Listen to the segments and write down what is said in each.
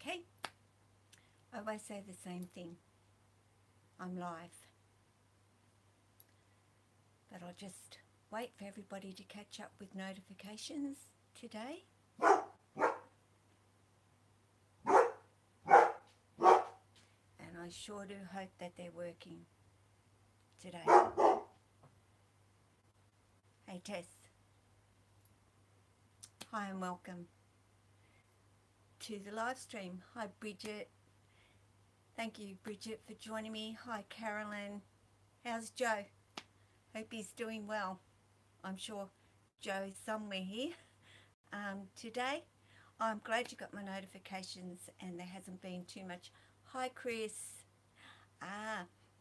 Okay, I always say the same thing. I'm live, but I'll just wait for everybody to catch up with notifications today. And I sure do hope that they're working today. Hey Tess, hi and welcome to the live stream. Hi Bridget, thank you Bridget for joining me. Hi Carolyn, how's Joe? Hope he's doing well. I'm sure Joe's somewhere here today. I'm glad you got my notifications and there hasn't been too much. Hi Chris.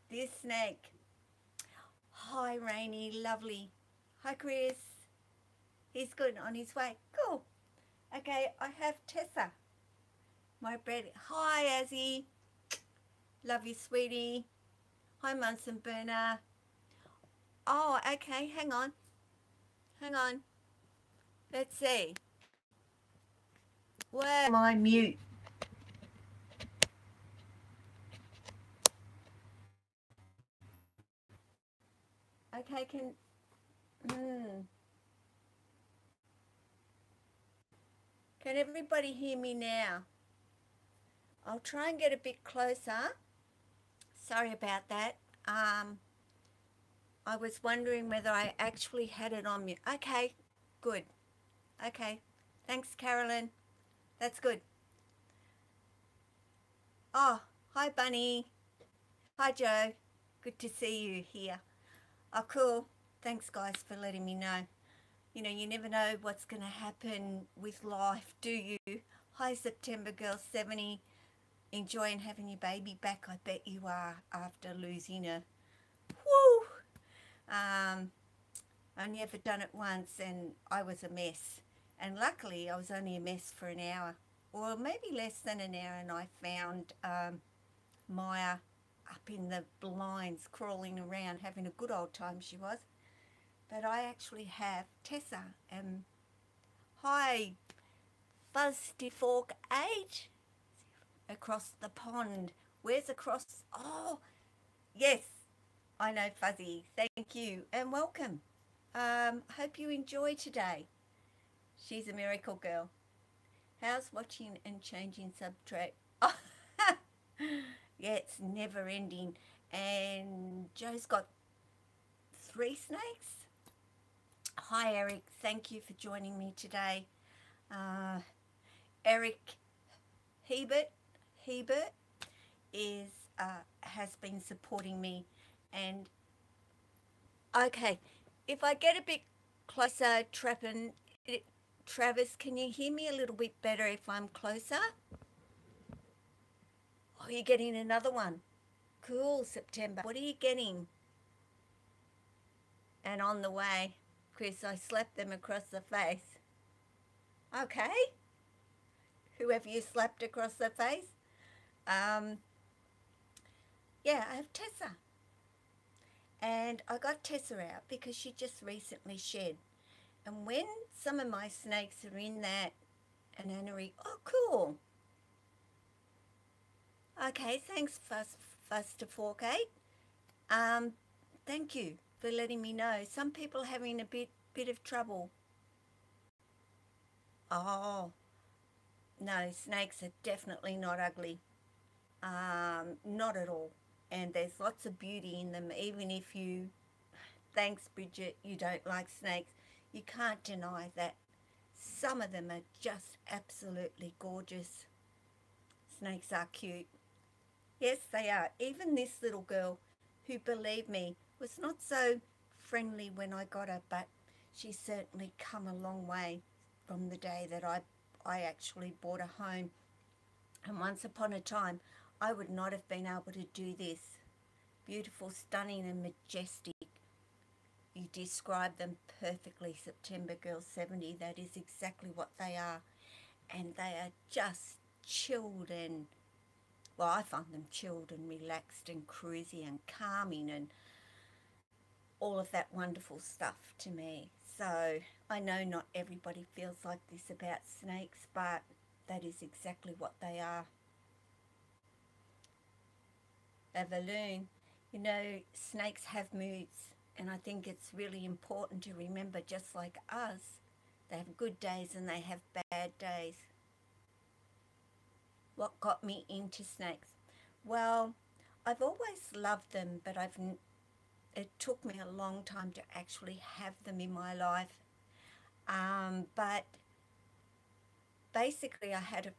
This snake. Hi Rainy, lovely. Hi Chris. He's good, on his way. Cool. Okay, I have Tessa, my bread. Hi Azzy. Love you, sweetie. Hi Munson Burner. Oh, okay, hang on. Let's see. Where am I mute? Okay, can everybody hear me now? I'll try and get a bit closer. Sorry about that. I was wondering whether I actually had it on mute. Okay, good. Okay, thanks Carolyn. That's good. Oh, hi Bunny. Hi Joe. Good to see you here. Oh, cool. Thanks guys for letting me know. You know, you never know what's going to happen with life, do you? Hi September Girl 70. Enjoying having your baby back, I bet you are, after losing her. Woo! Only ever done it once and I was a mess. And luckily I was only a mess for an hour, or maybe less than an hour, and I found Maya up in the blinds crawling around having a good old time, she was. But I actually have Tessa and hi Fuzzy Fork 8 across the pond. Where's across? Oh, yes, I know Fuzzy. Thank you and welcome. Hope you enjoy today. She's a miracle girl. How's watching and changing subtract? Oh, yeah, it's never ending. And Joe's got 3 snakes. Hi Eric, thank you for joining me today. Eric Hebert is has been supporting me, and okay, if I get a bit closer, Travis, can you hear me a little bit better if I'm closer? Oh, you're getting another one. Cool, September. What are you getting? And on the way, Chris, I slapped them across the face. Okay. Whoever you slapped across the face. Yeah, I have Tessa. And I got Tessa out because she just recently shed. And when some of my snakes are in that anenery, oh, cool. Okay, thanks, Fuss to Fork 8. Thank you for letting me know. Some people having a bit of trouble. Oh, no, snakes are definitely not ugly. Not at all. And there's lots of beauty in them, even if you, thanks Bridget, you don't like snakes. You can't deny that some of them are just absolutely gorgeous. Snakes are cute. Yes, they are. Even this little girl, who, believe me, was not so friendly when I got her, but she's certainly come a long way from the day that I actually bought her home. And once upon a time, I would not have been able to do this. Beautiful, stunning and majestic. You describe them perfectly, September Girl 70. That is exactly what they are. And they are just chilled and, well, I find them chilled and relaxed and cruisy and calming and all of that wonderful stuff to me. So I know not everybody feels like this about snakes, but That is exactly what they are. A balloon. You know, snakes have moods, and I think it's really important to remember, just like us, they have good days and they have bad days. What got me into snakes? Well, I've always loved them, but it took me a long time to actually have them in my life. But basically, I had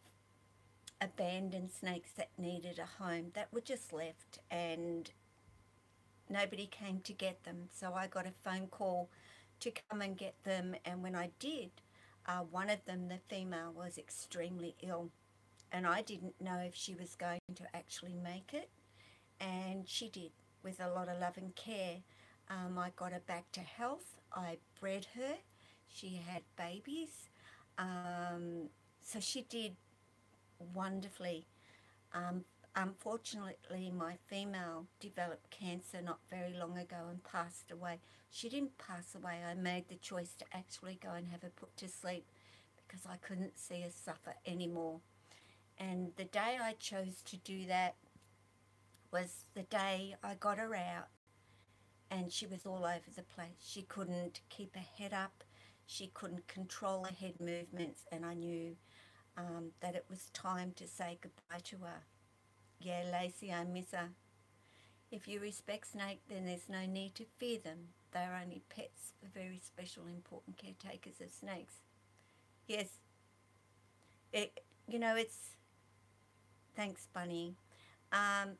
abandoned snakes that needed a home that were just left, and nobody came to get them. So I got a phone call to come and get them, and when I did, one of them, the female, was extremely ill, and I didn't know if she was going to actually make it, and she did, with a lot of love and care. I got her back to health. I bred her. She had babies. So she did wonderfully. Um, Unfortunately, my female developed cancer not very long ago and passed away. She didn't pass away. I made the choice to actually go and have her put to sleep because I couldn't see her suffer anymore. And the day I chose to do that was the day I got her out, and she was all over the place. She couldn't keep her head up. She couldn't control her head movements, and I knew that it was time to say goodbye to her. Yeah, Lacey, I miss her. If you respect snake, then there's no need to fear them. They are only pets for very special, important caretakers of snakes. Yes, it's, thanks, Bunny.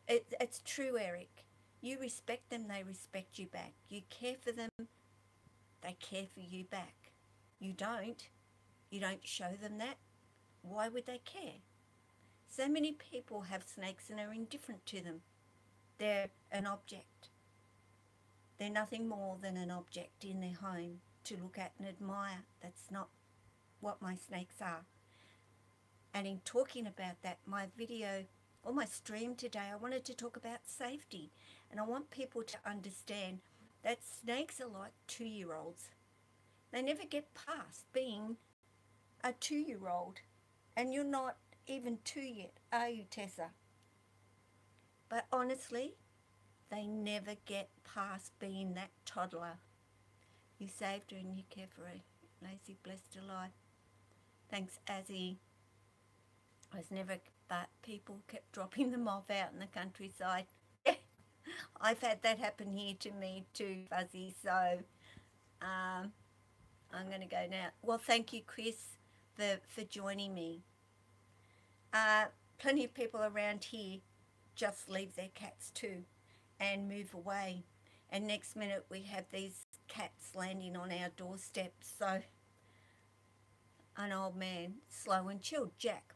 It's true, Eric. You respect them, they respect you back. You care for them, they care for you back. You don't show them that. Why would they care? So many people have snakes and are indifferent to them. They're an object. They're nothing more than an object in their home to look at and admire. That's not what my snakes are. And in talking about that, my video or my stream today, I wanted to talk about safety. And I want people to understand that snakes are like 2-year-olds. They never get past being a 2-year-old. And you're not even 2 yet, are you, Tessa? But honestly, they never get past being that toddler. You saved her and you care for her. Lacey, blessed her life. Thanks, Azzy. I was never, but people kept dropping them off out in the countryside. I've had that happen here to me too, Fuzzy. So I'm going to go now. Well, thank you, Chris, for joining me. Plenty of people around here just leave their cats too and move away. And next minute we have these cats landing on our doorstep. So an old man, slow and chilled, Jack.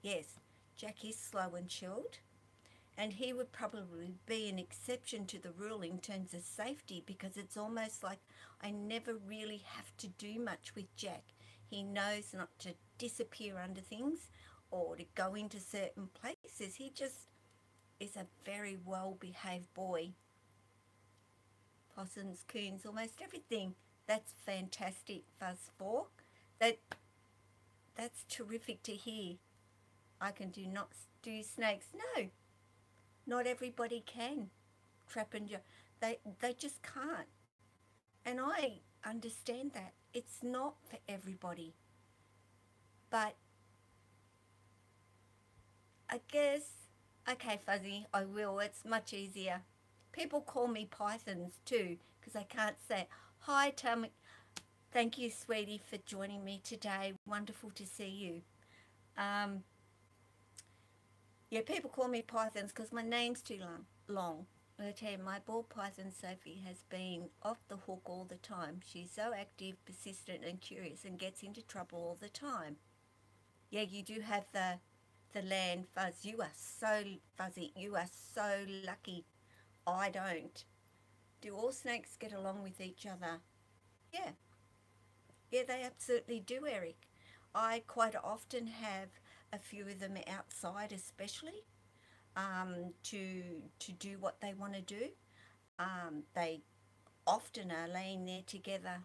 Yes, Jack is slow and chilled. And he would probably be an exception to the rule in terms of safety, because it's almost like I never really have to do much with Jack. He knows not to disappear under things or to go into certain places. He just is a very well-behaved boy. Possums, coons, almost everything. That's fantastic, Fuzz Fork. That's terrific to hear. I can not do snakes. No, not everybody can. Trap and they just can't. And I understand that. It's not for everybody. But I guess, okay, Fuzzy, I will. It's much easier. People call me pythons too because I can't say, hi, Tammy. Thank you, sweetie, for joining me today. Wonderful to see you. Yeah, people call me pythons because my name's too long. I tell you, my ball python Sophie has been off the hook all the time. She's so active, persistent and curious and gets into trouble all the time. Yeah, you do have the land, Fuzz. You are so fuzzy. You are so lucky. I don't. Do all snakes get along with each other? Yeah. Yeah, they absolutely do, Eric. I quite often have a few of them outside, especially to do what they want to do. They often are laying there together.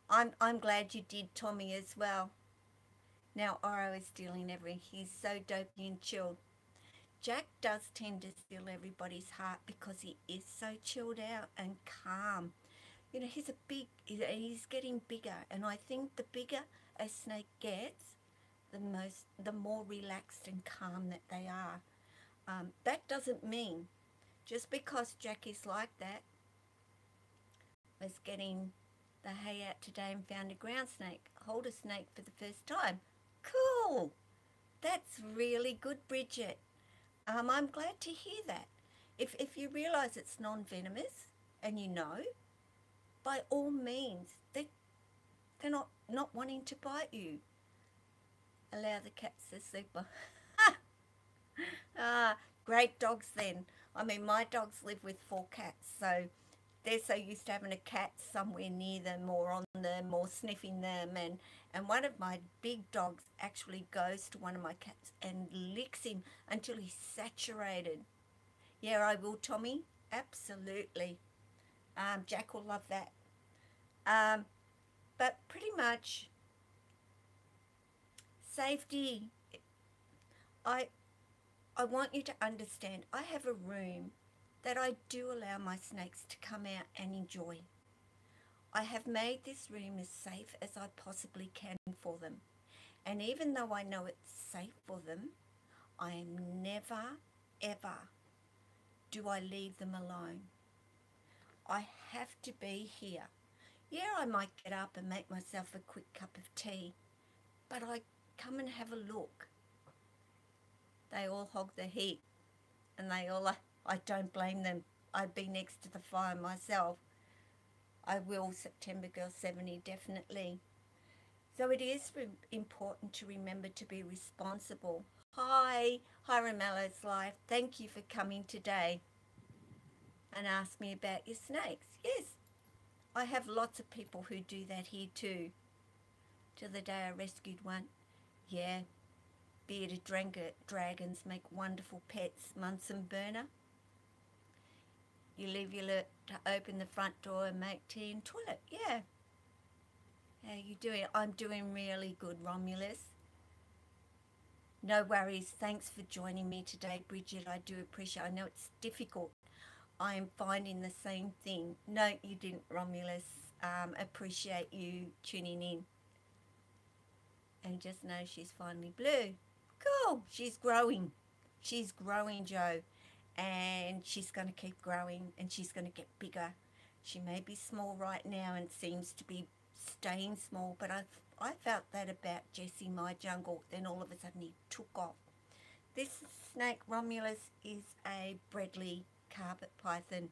I'm glad you did, Tommy, as well. Now Oro is stealing he's so dopey and chilled. Jack does tend to steal everybody's heart because he is so chilled out and calm. You know, he's getting bigger, and I think the bigger a snake gets, the more relaxed and calm that they are. That doesn't mean just because Jack is like that, was getting the hay out today and found a ground snake, hold a snake for the first time. Cool. That's really good, Bridget. I'm glad to hear that. If you realise it's non-venomous and you know, by all means, they're not wanting to bite you. Allow the cats to sleep. Ah, great dogs then. I mean, my dogs live with 4 cats, so they're so used to having a cat somewhere near them or on them or sniffing them, and one of my big dogs actually goes to one of my cats and licks him until he's saturated. Yeah, I will, Tommy. Absolutely. Jack will love that. Um, but pretty much safety. I I want you to understand. I have a room that I do allow my snakes to come out and enjoy. I have made this room as safe as I possibly can for them. And even though I know it's safe for them, I am never, ever do I leave them alone. I have to be here. Yeah, I might get up and make myself a quick cup of tea, but I come and have a look. They all hog the heat and I don't blame them. I'd be next to the fire myself. I will, September Girl 70, definitely. So it is important to remember to be responsible. Hi Ramella's Life. Thank you for coming today and ask me about your snakes. Yes, I have lots of people who do that here too. Till the day I rescued one. Yeah, bearded dragons make wonderful pets. Munson burner. You leave your to open the front door and make tea and toilet. Yeah. How you doing? I'm doing really good, Romulus. No worries. Thanks for joining me today, Bridget. I do appreciate. I know it's difficult. I am finding the same thing. No, you didn't, Romulus. Appreciate you tuning in. And just know she's finally blue. Cool. She's growing. She's growing, Joe. And she's going to keep growing and she's going to get bigger. She may be small right now and seems to be staying small, but I felt that about Jesse, my jungle. Then all of a sudden he took off. This snake, Romulus, is a Bredli carpet python,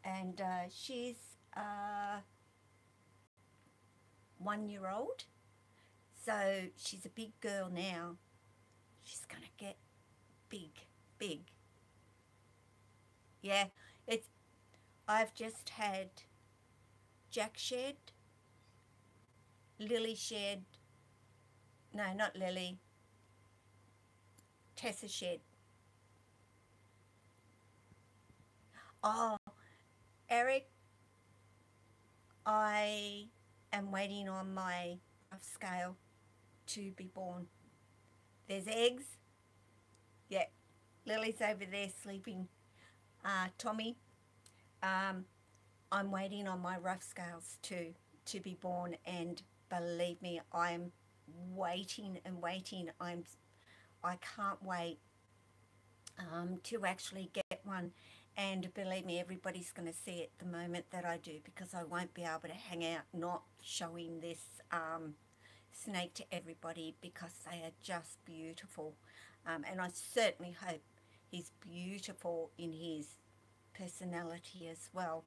and she's 1 year old. So she's a big girl now. She's going to get big, big. Yeah, I've just had Jack shed, Lily shed, no, not Lily, Tessa shed. Oh, Eric, I am waiting on my rough scale to be born. There's eggs. Yeah, Lily's over there sleeping. Tommy, I'm waiting on my rough scales to be born, and believe me, I'm waiting and waiting. I can't wait to actually get one. And believe me, everybody's going to see it the moment that I do, because I won't be able to hang out not showing this snake to everybody, because they are just beautiful. And I certainly hope he's beautiful in his personality as well.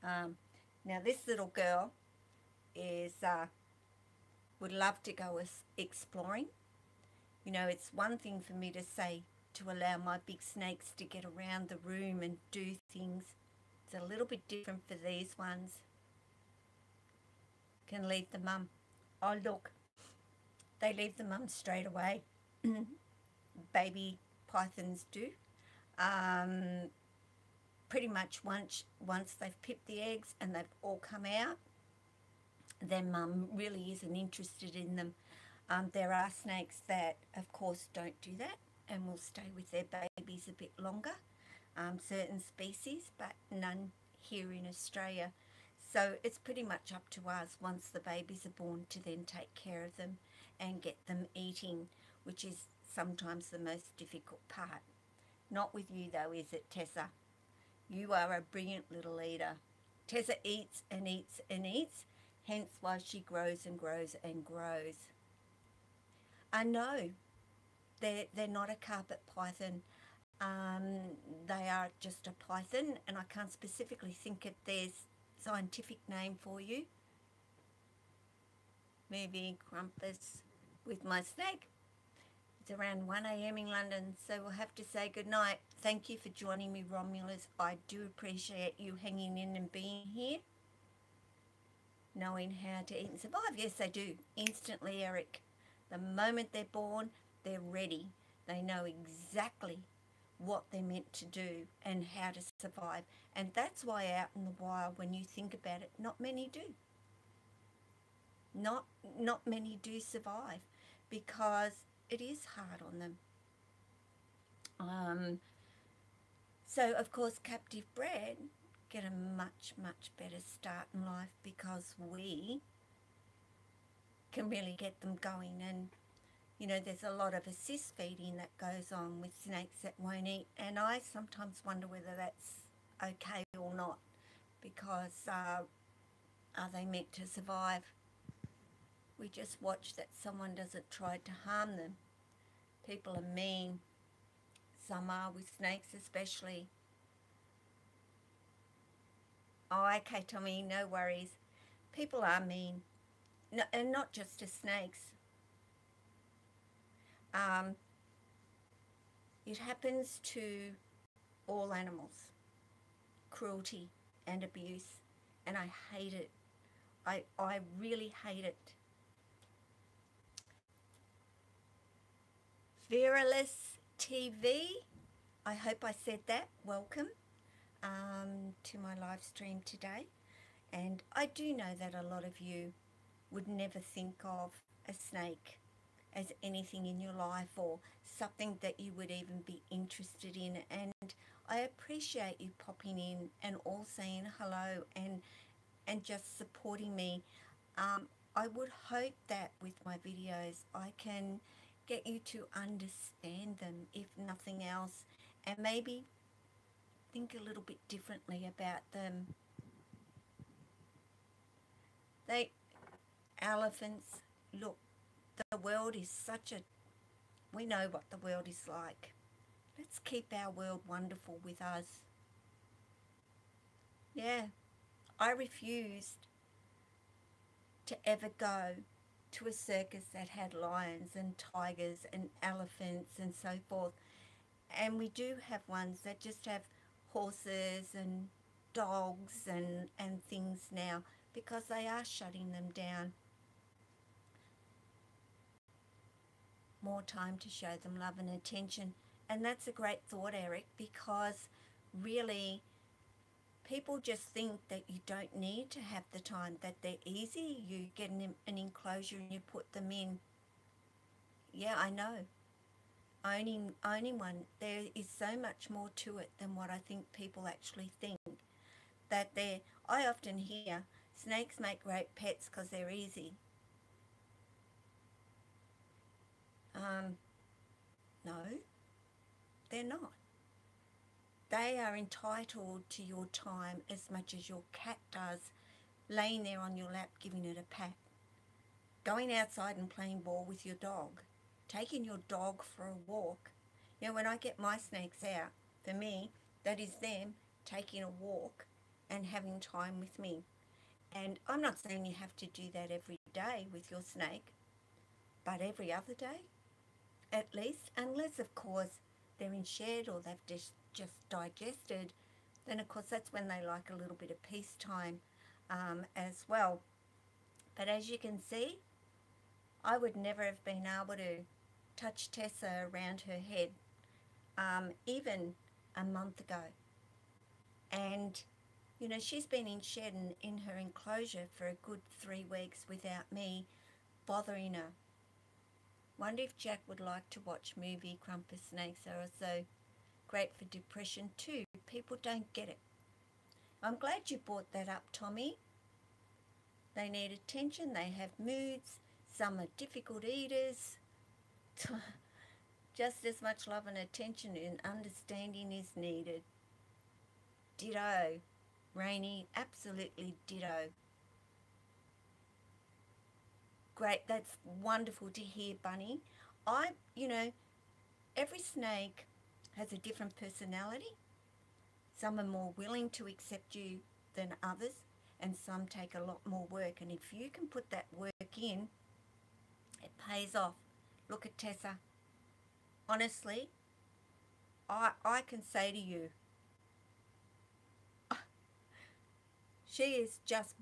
Now this little girl is would love to go exploring. You know, it's one thing for me to say to allow my big snakes to get around the room and do things. It's a little bit different for these ones. Can leave the mum. Oh look, they leave the mum straight away. Baby pythons do. Pretty much once they've pipped the eggs and they've all come out, then mum really isn't interested in them. There are snakes that, of course, don't do that and will stay with their babies a bit longer, certain species, but none here in Australia. So it's pretty much up to us once the babies are born to then take care of them and get them eating, which is sometimes the most difficult part. Not with you though, is it, Tessa? You are a brilliant little eater. Tessa eats and eats and eats, hence why she grows and grows and grows. I know they're not a carpet python. Um, they are just a python, and I can't specifically think of their scientific name for you. Maybe Grumpus with my snake. It's around 1 a.m. in London, so we'll have to say goodnight. Thank you for joining me, Romulus. I do appreciate you hanging in and being here, knowing how to eat and survive. Yes, they do. Instantly, Eric. The moment they're born, they're ready. They know exactly what they're meant to do and how to survive. And that's why out in the wild, when you think about it, not many do. Not many do survive because it is hard on them. So of course, captive bred get a much better start in life because we can really get them going. And you know, there's a lot of assist feeding that goes on with snakes that won't eat, and I sometimes wonder whether that's okay or not, because are they meant to survive? We just watch that someone doesn't try to harm them. People are mean. Some are with snakes especially. Oh, okay, Tommy, no worries. People are mean. No, and not just to snakes. Um, it happens to all animals. Cruelty and abuse. And I hate it. I really hate it. Viralist TV, I hope I said that. Welcome to my live stream today. And I do know that a lot of you would never think of a snake as anything in your life or something that you would even be interested in. And I appreciate you popping in and all saying hello and just supporting me. I would hope that with my videos I can get you to understand them, if nothing else, and maybe think a little bit differently about them. They elephants, look, the world is such a, we know what the world is like. Let's keep our world wonderful with us. Yeah, I refused to ever go to a circus that had lions and tigers and elephants and so forth. And we do have ones that just have horses and dogs and things now because they are shutting them down. More time to show them love and attention. And that's a great thought, Eric, because really people just think that you don't need to have the time, that they're easy. You get an enclosure and you put them in. Yeah, I know. Owning one, there is so much more to it than what I think people actually think. That they're, I often hear snakes make great pets because they're easy. No, they're not. They are entitled to your time as much as your cat does, laying there on your lap giving it a pat, going outside and playing ball with your dog, taking your dog for a walk. You know, when I get my snakes out, for me, that is them taking a walk and having time with me. And I'm not saying you have to do that every day with your snake, but every other day at least, unless of course they're in shed or they've just digested, then of course that's when they like a little bit of peace time as well. But as you can see, I would never have been able to touch Tessa around her head even a month ago. And you know, she's been in shed and in her enclosure for a good 3 weeks without me bothering her. Wonder if Jack would like to watch movie. Krampus snakes are also great for depression too. People don't get it. I'm glad you brought that up, Tommy. They need attention. They have moods. Some are difficult eaters. Just as much love and attention and understanding is needed. Ditto. Rainy, absolutely ditto. Great, that's wonderful to hear, Bunny. Every snake has a different personality. Some are more willing to accept you than others, and some take a lot more work. And if you can put that work in, it pays off. Look at Tessa. Honestly, I can say to you, she is just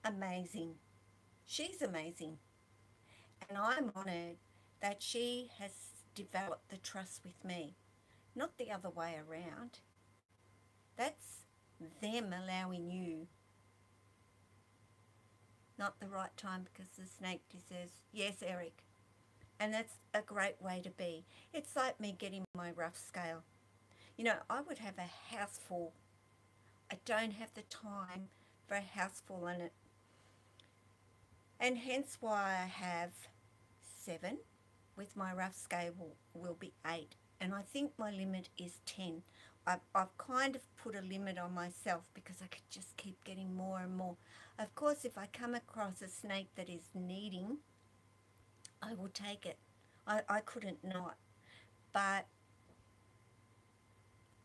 amazing. She's amazing. And I'm honoured that she has developed the trust with me, not the other way around. That's them allowing you, not the right time because the snake deserves, yes, Eric. And that's a great way to be. It's like me getting my rough scale. I would have a house full. I don't have the time for a house full in it. And hence why I have 7. With my rough scale will be 8. And I think my limit is 10. I've kind of put a limit on myself because I could just keep getting more and more. Of course, if I come across a snake that is needing, I will take it. I couldn't not. But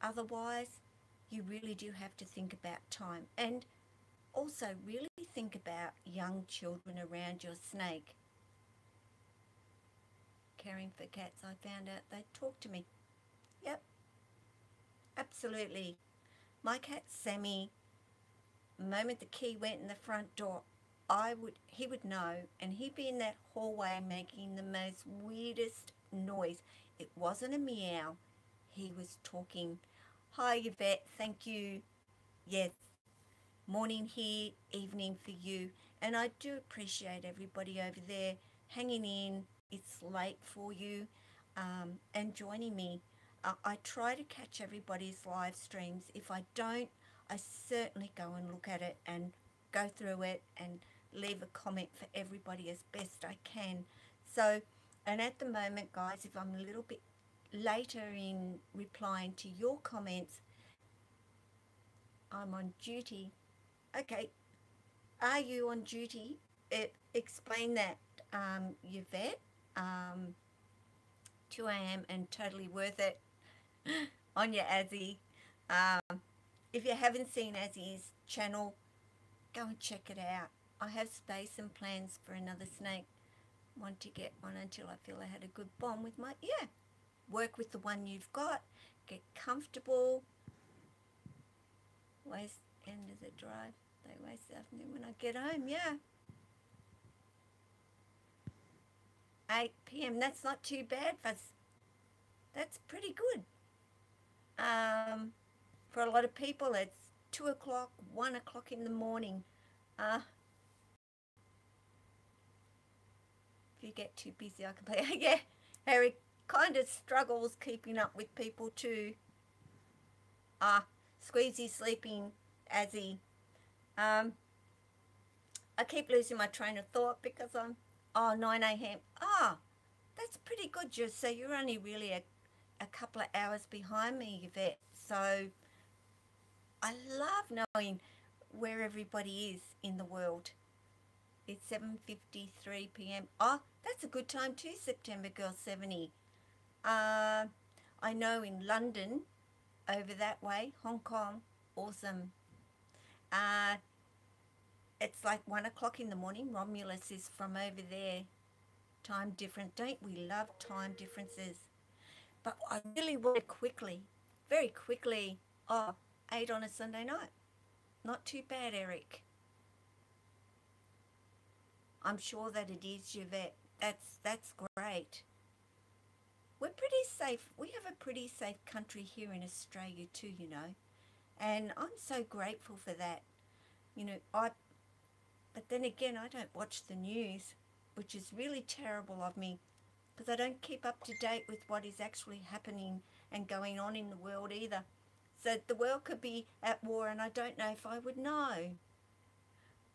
otherwise, you really do have to think about time. And also really think about young children around your snake. Caring for cats, I found out they talk to me. Yep, absolutely. My cat Sammy, the moment the key went in the front door, he would know, and he'd be in that hallway making the most weirdest noise. It wasn't a meow. He was talking. Hi, Yvette. Thank you. Yes. Morning here, evening for you. And I do appreciate everybody over there hanging in. It's late for you, and joining me. I try to catch everybody's live streams. If I don't, I certainly go and look at it and go through it and leave a comment for everybody as best I can. So, and at the moment, guys, if I'm a little bit later in replying to your comments, I'm on duty. Okay, are you on duty? Explain that, Yvette. Um, 2 a.m. and totally worth it on your Azzy. If you haven't seen Azzy's channel, go and check it out. I have space and plans for another snake. Want to get one until I feel I had a good bond with my, yeah. Work with the one you've got. Get comfortable. Waste end of the drive. They waste the afternoon when I get home, yeah. 8 p.m. That's not too bad. That's pretty good. For a lot of people, it's 2 o'clock, 1 o'clock in the morning. If you get too busy, I can play. Yeah, Harry kind of struggles keeping up with people too. Squeezy sleeping, Azzy. I keep losing my train of thought because I'm, 9 a.m. That's pretty good, so you're only really a couple of hours behind me, Yvette. So I love knowing where everybody is in the world. It's 7:53 p.m. That's a good time too, September Girl 70. I know in London, over that way, Hong Kong, awesome. It's like 1 o'clock in the morning. Romulus is from over there. Time different. Don't we love time differences? But I really want to quickly, very quickly, 8 on a Sunday night. Not too bad, Eric. I'm sure that it is, Yvette. That's great. We're pretty safe. We have a pretty safe country here in Australia too, and I'm so grateful for that. But then again, I don't watch the news. which is really terrible of me because I don't keep up to date with what is actually happening and going on in the world either. So the world could be at war and I don't know if I would know.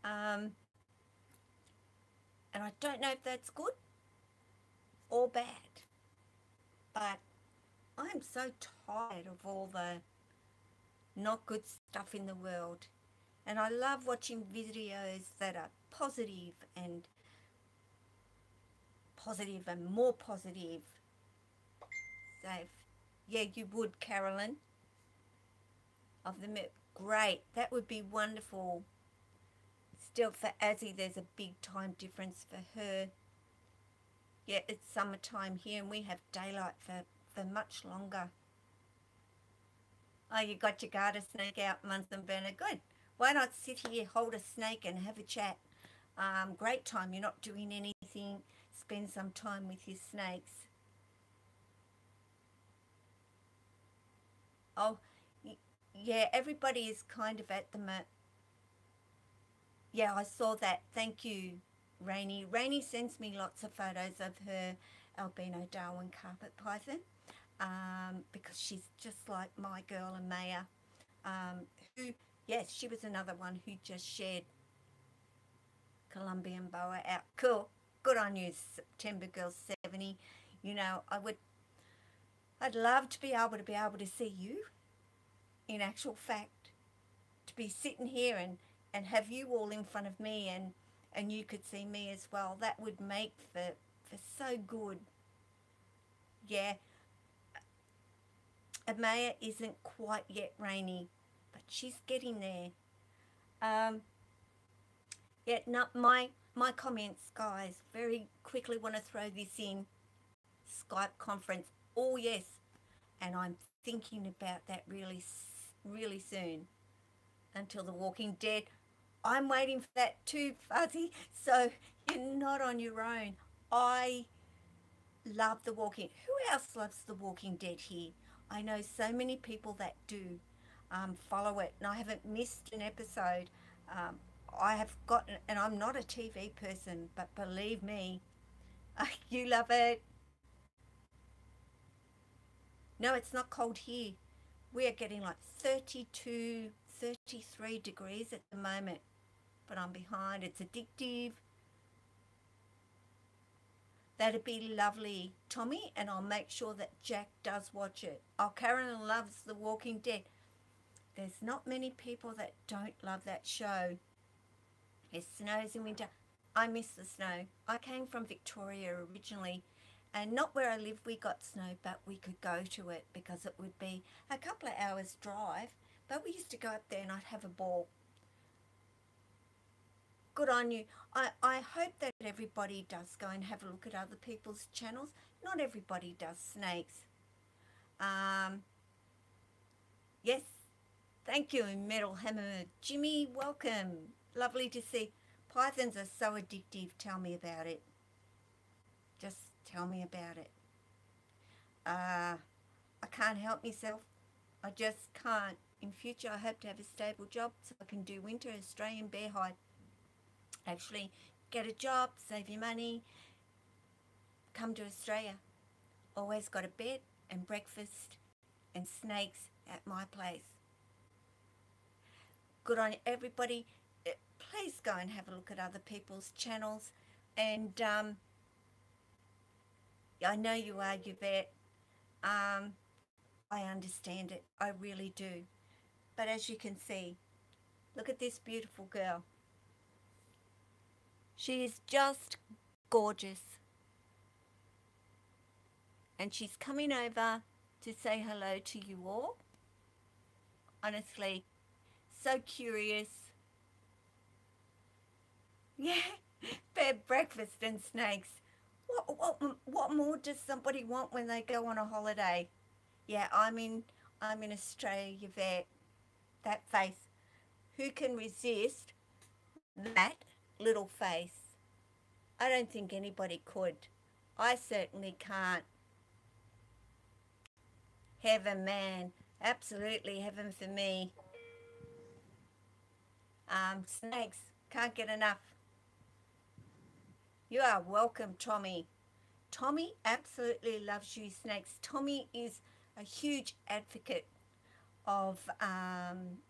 Um, and I don't know if that's good or bad. But I'm so tired of all the not good stuff in the world. And I love watching videos that are positive and more positive. So, yeah, you would, Carolyn, of the great. That would be wonderful. Still, for Azzy, there's a big time difference for her. Yeah, it's summertime here, and we have daylight for much longer. Oh, you got your garter snake out, Munson Burner. Good. Why not sit here, hold a snake, and have a chat? Great time. You're not doing anything. Spend some time with your snakes. Oh, yeah, everybody is kind of at the yeah, I saw that. Thank you, Rainey. Rainey sends me lots of photos of her albino Darwin carpet python because she's just like my girl Amaya, who, yes, she was another one who just shared Colombian boa out. Cool. Good on you, September Girl 70. You know, I'd love to be able to see you in actual fact, to be sitting here and have you all in front of me and you could see me as well. That would make for so good. Yeah, Amaya isn't quite yet Rainy, but she's getting there. Um, yeah, not my comments, guys. Very quickly want to throw this in. Skype conference. Oh yes, and I'm thinking about that really soon. Until The Walking Dead. I'm waiting for that too, Fuzzy. So you're not on your own. I love The Walking. Who else loves The Walking Dead here? I know so many people that do follow it, and I haven't missed an episode. Um, I have gotten, and I'm not a TV person, but believe me, you love it. No, it's not cold here. We are getting like 32, 33 degrees at the moment, but I'm behind. It's addictive. That'd be lovely, Tommy, and I'll make sure that Jack does watch it. Oh, Karen loves The Walking Dead. There's not many people that don't love that show. It snows in winter. I miss the snow. I came from Victoria originally, and not where I live we got snow, but we could go to it because it would be a couple of hours drive. But we used to go up there and I'd have a ball. Good on you. I hope that everybody does go and have a look at other people's channels. Not everybody does snakes. Um, yes, thank you, Metal Hammer. Jimmy, welcome. Lovely to see. Pythons are so addictive. Tell me about it. Just tell me about it. I can't help myself. I just can't. In future, I hope to have a stable job so I can do winter Australian bear hide. Actually, get a job, save your money, come to Australia. Always got a bed and breakfast and snakes at my place. Good on everybody. Please go and have a look at other people's channels. And I know you are, Yvette. I understand it. I really do. But as you can see, look at this beautiful girl. She is just gorgeous. And she's coming over to say hello to you all. Honestly, so curious. Yeah, bed, breakfast and snakes. What more does somebody want when they go on a holiday? Yeah, I'm in Australia, Yvette. That face. Who can resist that little face? I don't think anybody could. I certainly can't. Heaven, man. Absolutely heaven for me. Snakes. Can't get enough. You are welcome, Tommy. Tommy absolutely loves you snakes. Tommy is a huge advocate of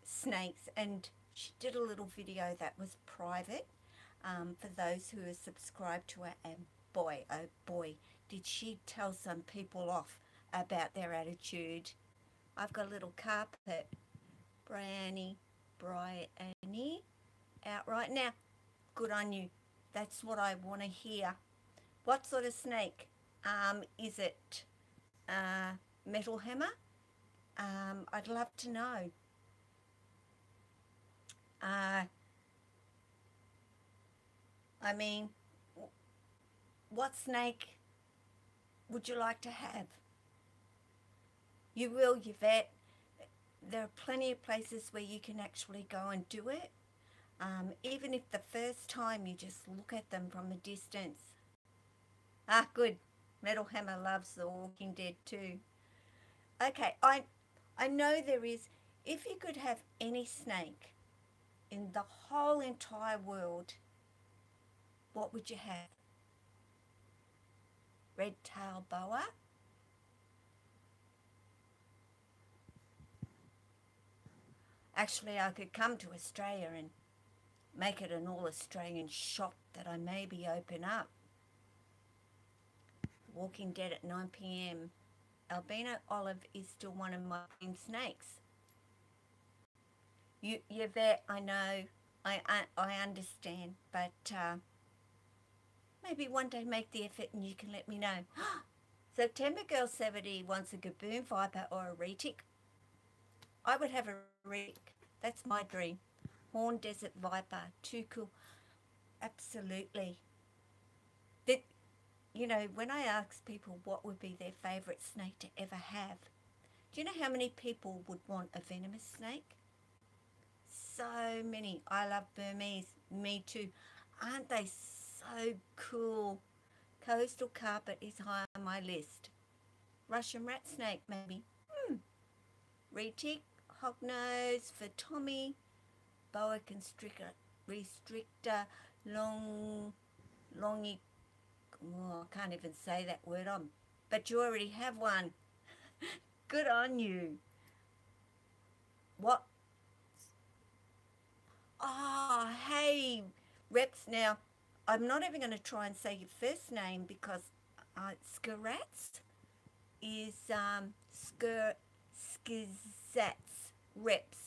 snakes, and she did a little video that was private for those who are subscribed to her, and boy, oh boy, did she tell some people off about their attitude. I've got a little carpet, Bryony, out right now. Good on you. That's what I want to hear. What sort of snake? Is it metal hammer? I'd love to know. Uh, I mean, what snake would you like to have? You will, Yvette. There are plenty of places where you can actually go and do it. Even if the first time you just look at them from a distance. Ah, good. Metal Hammer loves The Walking Dead too. Okay, I know there is. If you could have any snake in the whole entire world, what would you have? Red tail boa? Actually, I could come to Australia and make it an all Australian shop that I maybe open up. Walking Dead at 9 p.m. Albino olive is still one of my dream snakes. You're there, I know, I understand, but maybe one day make the effort and you can let me know. September Girl 70 wants a Gaboon Viper or a retic. I would have a retic. That's my dream. Horn Desert Viper, too cool. Absolutely. That, when I ask people what would be their favourite snake to ever have, do you know how many people would want a venomous snake? So many. I love Burmese. Me too. Aren't they so cool? Coastal carpet is high on my list. Russian rat snake, maybe. Retic, hognose for Tommy. Boa constrictor, restrictor, longy. Oh, I can't even say that word on. But you already have one. Good on you. What? Oh, hey, Reps. Now, I'm not even going to try and say your first name because Skirats is Skizats Reps.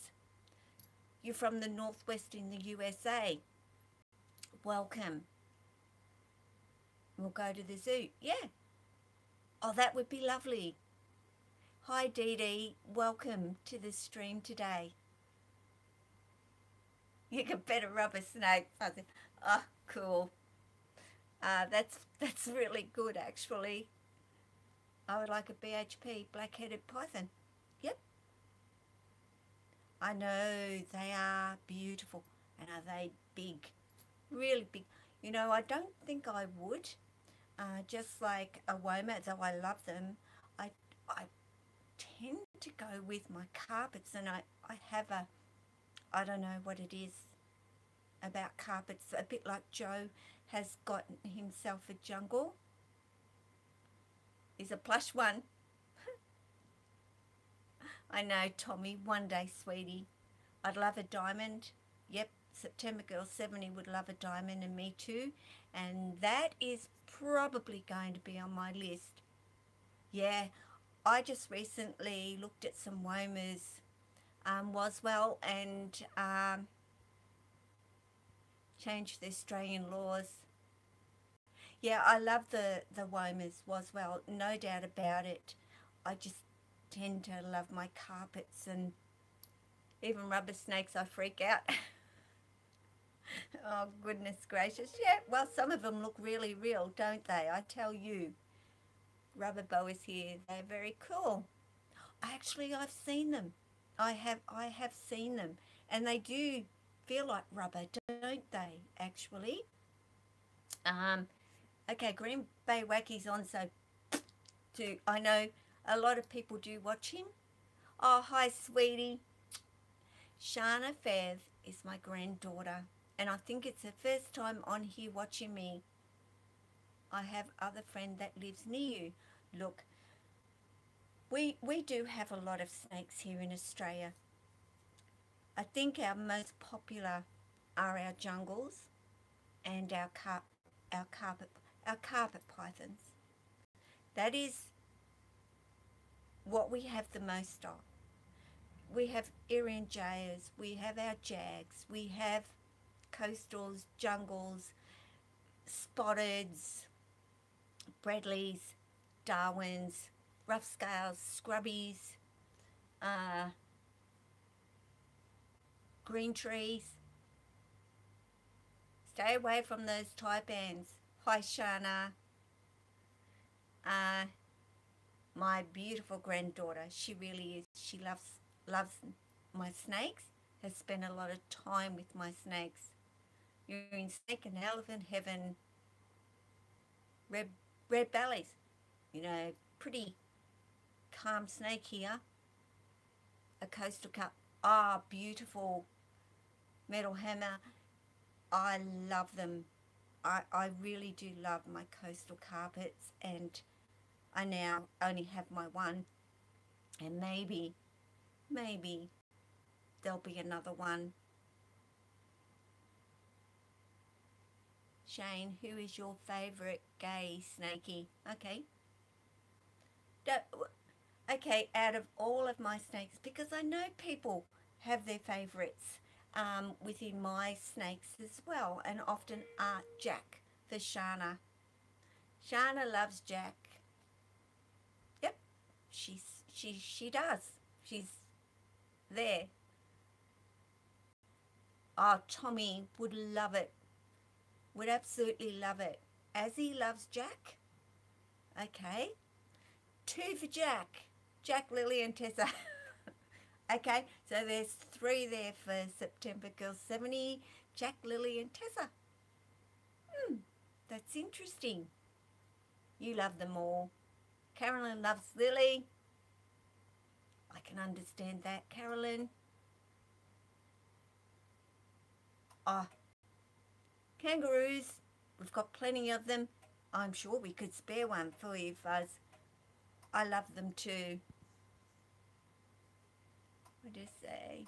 You're from the Northwest in the USA. Welcome. We'll go to the zoo. Yeah. Oh, that would be lovely. Hi, Dee Dee. Welcome to the stream today. You can pet a rubber snake. Oh, cool. That's really good, actually. I would like a BHP, black-headed python. Yep. I know they are beautiful. And are they big? Really big. I don't think I would. Just like a Woma, though I love them, I tend to go with my carpets, and I have I don't know what it is about carpets, a bit like Joe has got himself a jungle. Is a plush one. I know, Tommy, one day, sweetie. I'd love a diamond. Yep, September Girl 70 would love a diamond, and me too. And that is probably going to be on my list. Yeah, I just recently looked at some Womas, Waswell, and changed the Australian laws. Yeah, I love the Womas Waswell, no doubt about it. I just tend to love my carpets, and even rubber snakes I freak out. Oh, goodness gracious. Yeah, well, some of them look really real, don't they? I tell you. Rubber boas here, they're very cool. Actually, I've seen them. I have seen them, and they do feel like rubber, don't they? Actually. Um, okay, Green Bay Wacky's on, so too. I know a lot of people do watch him. Oh, hi, sweetie. Shana Fev is my granddaughter, and I think it's her first time on here watching me. I have other friend that lives near you. Look, we do have a lot of snakes here in Australia. I think our most popular are our jungles and our carpet pythons. That is what we have the most of. We have Irian we have our jags, we have coastals, jungles, spotteds, Bradleys, Darwins, rough scales, scrubbies, uh, green trees. Stay away from those taipans. Hi, Shana. Uh, my beautiful granddaughter. She really is. She loves my snakes. Has spent a lot of time with my snakes. You're in snake and elephant heaven. Red red bellies. Pretty calm snake here. A coastal cup. Ah, beautiful metal hammer. I love them. I really do love my coastal carpets, and I now only have my one, and maybe there'll be another one. Shane, who is your favourite gay snakey? Okay. Okay, out of all of my snakes, because I know people have their favourites within my snakes as well, and often are Jack for Shana. Shana loves Jack. Yep, she does. She's there. Oh, Tommy would love it. Would absolutely love it. As he loves Jack. Okay. 2 for Jack. Jack, Lily, and Tessa. Okay, so there's 3 there for September Girls 70. Jack, Lily, and Tessa. That's interesting. You love them all. Carolyn loves Lily. I can understand that, Carolyn. Oh, kangaroos. We've got plenty of them. I'm sure we could spare one for you, Fuzz. I love them too. What do you say?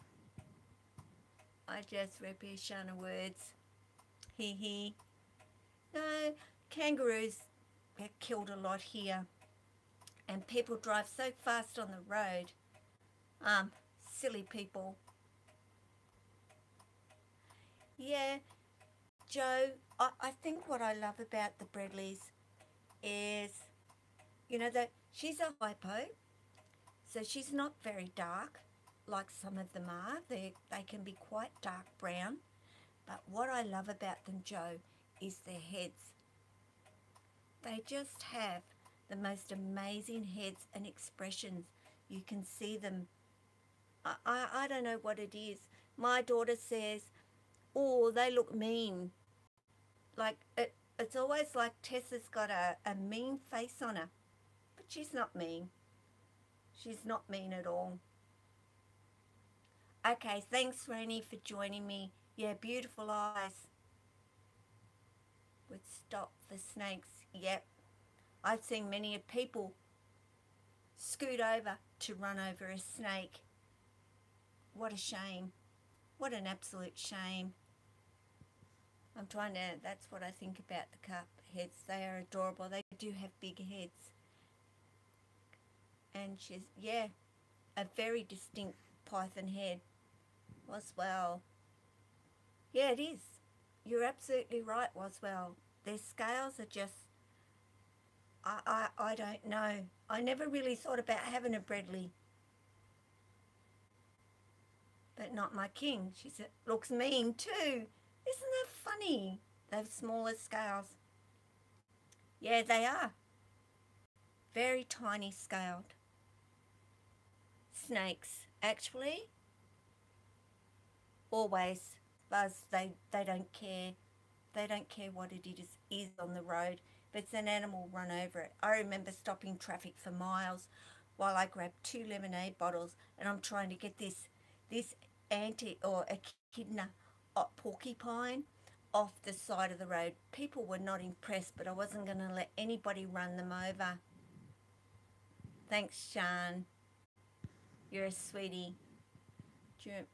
I just repeat Shana words. Hee hee. No, kangaroos get killed a lot here. And people drive so fast on the road. Silly people. Yeah, Joe, I think what I love about the Bradleys is, that she's a hypo, so she's not very dark like some of them are. They can be quite dark brown. But what I love about them, Joe, is their heads. They just have the most amazing heads and expressions. You can see them. I don't know what it is. My daughter says, oh, they look mean. Like, it's always like Tessa's got a mean face on her. But she's not mean. She's not mean at all. Okay, thanks, Rainey, for joining me. Yeah, beautiful eyes. Would stop the snakes. Yep. I've seen many people scoot over to run over a snake. What a shame. What an absolute shame. That's what I think about the carp heads. They are adorable. They do have big heads. And she's, yeah, a very distinct python head Waswell. Yeah, it is. You're absolutely right, Waswell. Their scales are just, I don't know. I never really thought about having a Bradley. But not my king. She said, looks mean too. Isn't that funny? Those smaller scales. Yeah, they are. Very tiny scaled. Snakes, actually, always, Buzz, they don't care. They don't care what it is on the road. If it's an animal, run over it. I remember stopping traffic for miles while I grabbed 2 lemonade bottles, and I'm trying to get this anti or echidna porcupine off the side of the road. People were not impressed, but I wasn't going to let anybody run them over. Thanks, Shan. You're a sweetie.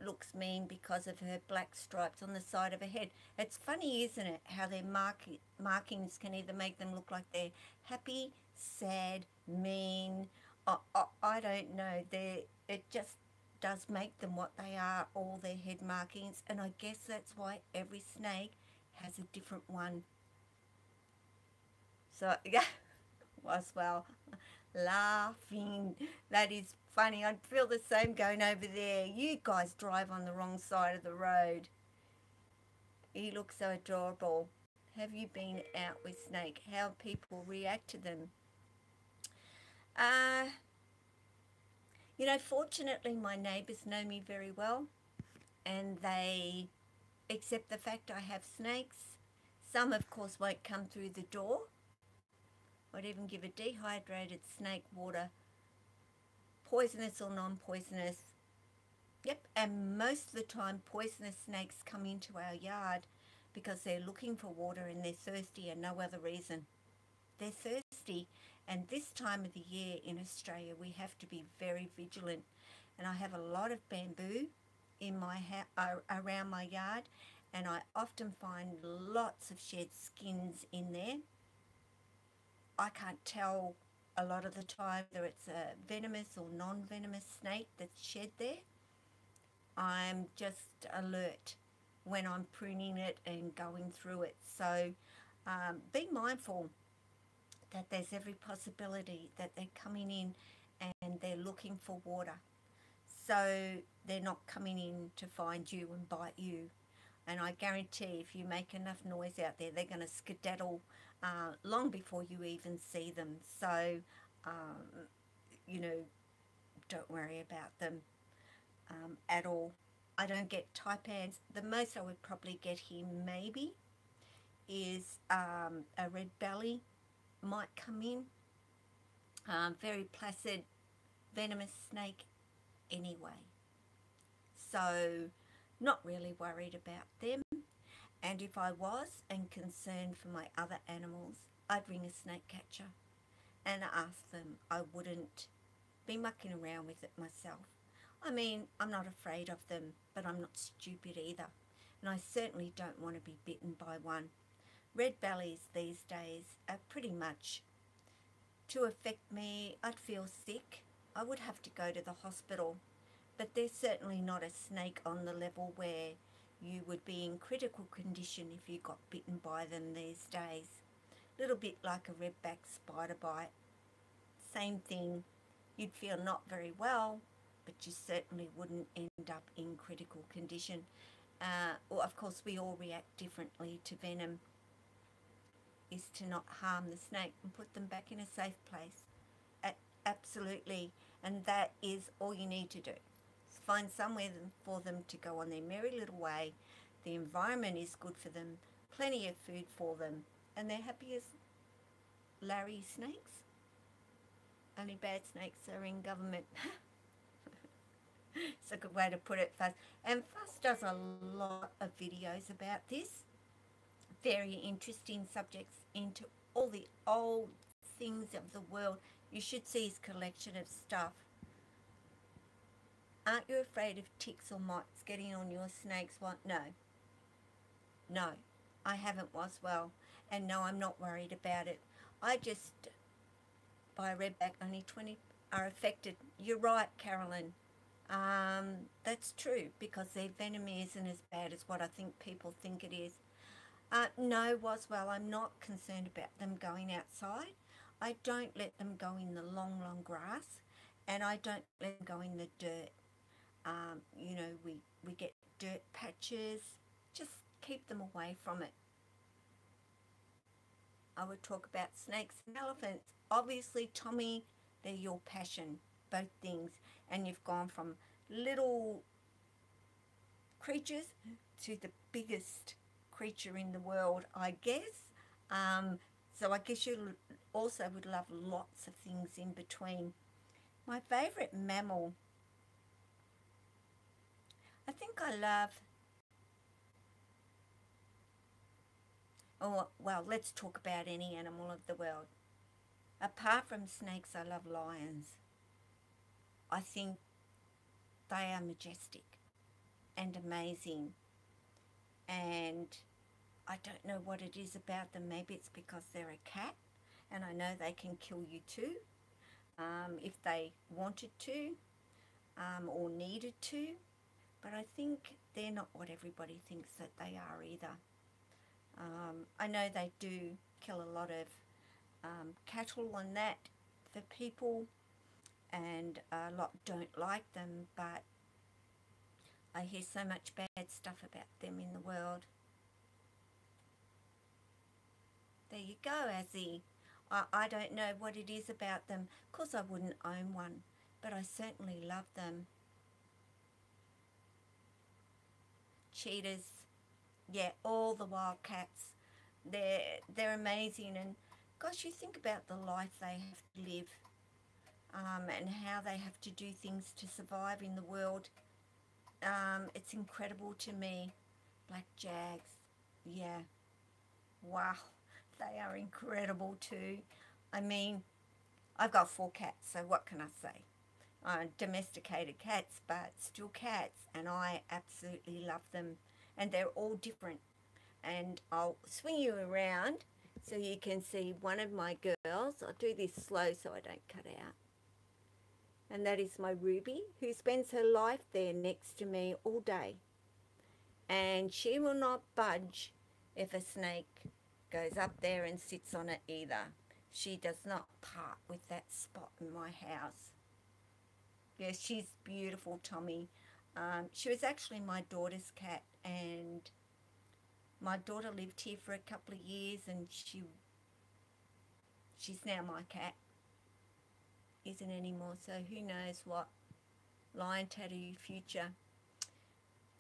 Looks mean because of her black stripes on the side of her head. It's funny, isn't it, how their markings can either make them look like they're happy, sad, mean. I don't know. It just does make them what they are, all their head markings, and I guess that's why every snake has a different one. So, yeah, was well laughing. That is funny. I'd feel the same going over there. You guys drive on the wrong side of the road. He looks so adorable. Have you been out with snake? How people react to them? Uh, fortunately my neighbours know me very well and they accept the fact I have snakes. Some, of course, won't come through the door. I'd even give a dehydrated snake water, poisonous or non-poisonous. Yep, and most of the time poisonous snakes come into our yard because they're looking for water and they're thirsty and no other reason. They're thirsty, and this time of the year in Australia we have to be very vigilant. And I have a lot of bamboo in my around my yard, and I often find lots of shed skins in there. I can't tell a lot of the time whether it's a venomous or non-venomous snake that's shed there. I'm just alert when I'm pruning it and going through it. So be mindful that there's every possibility that they're coming in and they're looking for water. So they're not coming in to find you and bite you. And I guarantee if you make enough noise out there, they're going to skedaddle long before you even see them. So, you know, don't worry about them at all. I don't get taipans. The most I would probably get here maybe is a red belly might come in. Very placid, venomous snake anyway. So not really worried about them. And if I was and concerned for my other animals, I'd ring a snake catcher and ask them. I wouldn't be mucking around with it myself. I mean, I'm not afraid of them, but I'm not stupid either. And I certainly don't want to be bitten by one. Red bellies these days are pretty much, to affect me, I'd feel sick. I would have to go to the hospital. But they're certainly not a snake on the level where you would be in critical condition if you got bitten by them these days. A little bit like a redback spider bite. Same thing. You'd feel not very well, but you certainly wouldn't end up in critical condition. Well, of course, we all react differently to venom. Is to not harm the snake and put them back in a safe place. Absolutely. And that is all you need to do. Find somewhere for them to go on their merry little way. The environment is good for them, plenty of food for them, and they're happy as Larry snakes. Only bad snakes are in government. It's a good way to put it, Fuss. And Fuss does a lot of videos about this. Very interesting subjects into all the old things of the world. You should see his collection of stuff. Aren't you afraid of ticks or mites getting on your snakes? What? No. No, I haven't, Waswell. And no, I'm not worried about it. I just, by redback, only 20 are affected. You're right, Carolyn. That's true, because their venom isn't as bad as what I think people think it is. No, Waswell, I'm not concerned about them going outside. I don't let them go in the long, long grass, and I don't let them go in the dirt. We get dirt patches. Just keep them away from it. I would talk about snakes and elephants. Obviously, Tommy, they're your passion, both things. And you've gone from little creatures to the biggest creature in the world, I guess. So I guess you also would love lots of things in between. My favourite mammal, I think I love Oh, well, let's talk about any animal of the world. Apart from snakes, I love lions. I think they are majestic and amazing. And I don't know what it is about them. Maybe it's because they're a cat, and I know they can kill you too, if they wanted to, or needed to. But I think they're not what everybody thinks that they are either. I know they do kill a lot of cattle and that for people, and a lot don't like them, but I hear so much bad stuff about them in the world. There you go, Azzy. I don't know what it is about them. Of course, I wouldn't own one, but I certainly love them. Cheetahs, yeah, all the wild cats. They're amazing, and gosh, you think about the life they have to live, and how they have to do things to survive in the world. It's incredible to me. Black jags, yeah, wow, they are incredible too. I mean, I've got 4 cats, so what can I say? Domesticated cats, but still cats, and I absolutely love them. And they're all different. And I'll swing you around so you can see one of my girls. I'll do this slow so I don't cut out. And that is my Ruby, who spends her life there next to me all day. And she will not budge if a snake goes up there and sits on it either. She does not part with that spot in my house. Yes, she's beautiful, Tommy. She was actually my daughter's cat, and my daughter lived here for a couple of years, and she's now my cat. Isn't anymore, so who knows what lion tattoo future.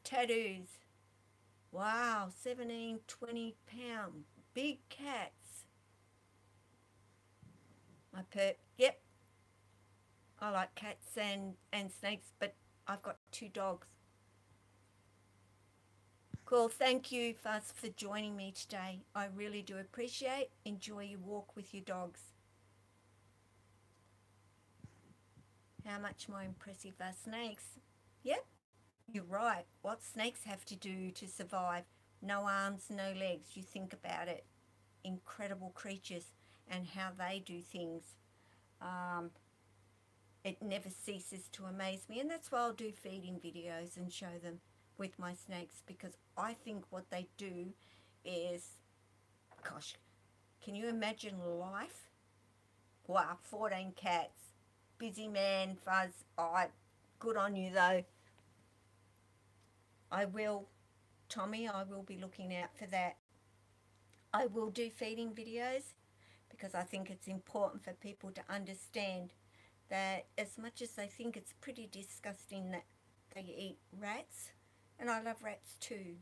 Tattoos. Wow, 17, 20 pound. Big cats. My pet. Yep, I like cats and snakes, but I've got 2 dogs. Cool. Thank you, Fuzz, for joining me today. I really do appreciate. Enjoy your walk with your dogs. How much more impressive are snakes? Yep, you're right. What snakes have to do to survive? No arms, no legs. You think about it. Incredible creatures and how they do things. Um, it never ceases to amaze me, and that's why I'll do feeding videos and show them with my snakes, because I think what they do is, gosh, can you imagine life? Wow, 14 cats. Busy man, Fuzz. Good on you though. I will, Tommy, I will be looking out for that. I will do feeding videos because I think it's important for people to understand that as much as they think it's pretty disgusting that they eat rats, and I love rats too,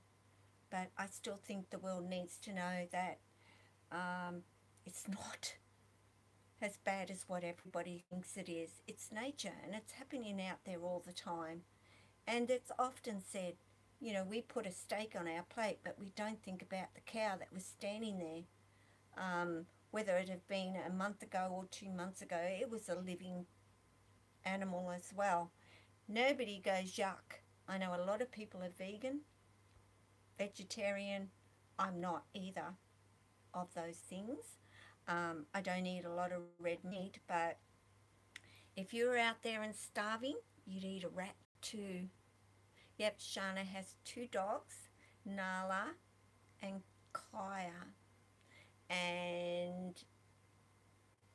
but I still think the world needs to know that um, it's not as bad as what everybody thinks it is. It's nature, and it's happening out there all the time. And it's often said, we put a steak on our plate, but we don't think about the cow that was standing there. Whether it had been a month ago or 2 months ago, it was a living animal as well. Nobody goes yuck. I know a lot of people are vegan, vegetarian. I'm not either of those things. I don't eat a lot of red meat, but if you're out there and starving, you'd eat a rat too. Yep, Shana has 2 dogs, Nala and Kaya. And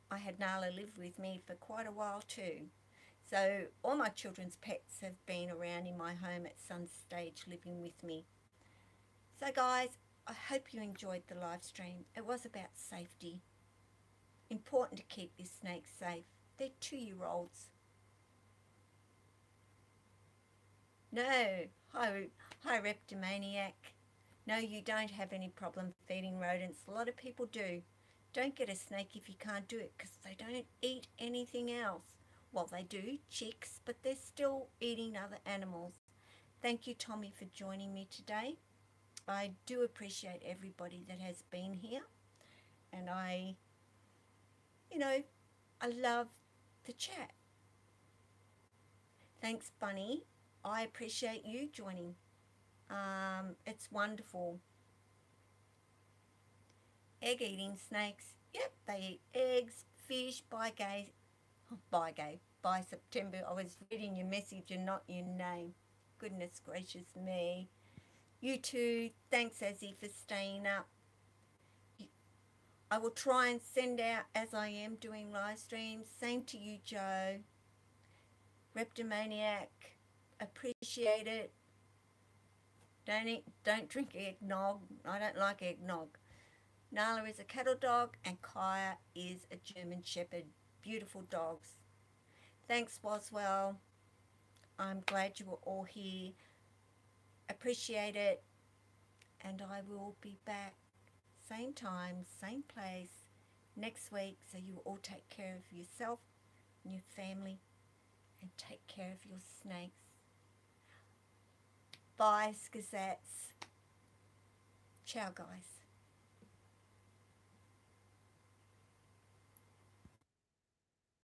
I had Nala live with me for quite a while too. So all my children's pets have been around in my home at some stage living with me. So guys, I hope you enjoyed the live stream. It was about safety. Important to keep your snakes safe. They're 2-year-olds. No, hi Reptomaniac. No, you don't have any problem feeding rodents. A lot of people do. Don't get a snake if you can't do it, because they don't eat anything else. Well, they do, chicks, but they're still eating other animals. Thank you, Tommy, for joining me today. I do appreciate everybody that has been here, and I love the chat. Thanks, Bunny. I appreciate you joining. It's wonderful. Egg-eating snakes. Yep, they eat eggs, fish, by September. I was reading your message and not your name. Goodness gracious me. You too. Thanks, Azzy, for staying up. I will try and send out as I am doing live streams. Same to you, Joe. Reptomaniac. Appreciate it. Don't drink eggnog. I don't like eggnog. Nala is a cattle dog and Kaya is a German Shepherd. Beautiful dogs. Thanks, Boswell. I'm glad you were all here. Appreciate it. And I will be back same time, same place next week. So you all take care of yourself and your family and take care of your snakes. Bye, Skazettes. Ciao, guys.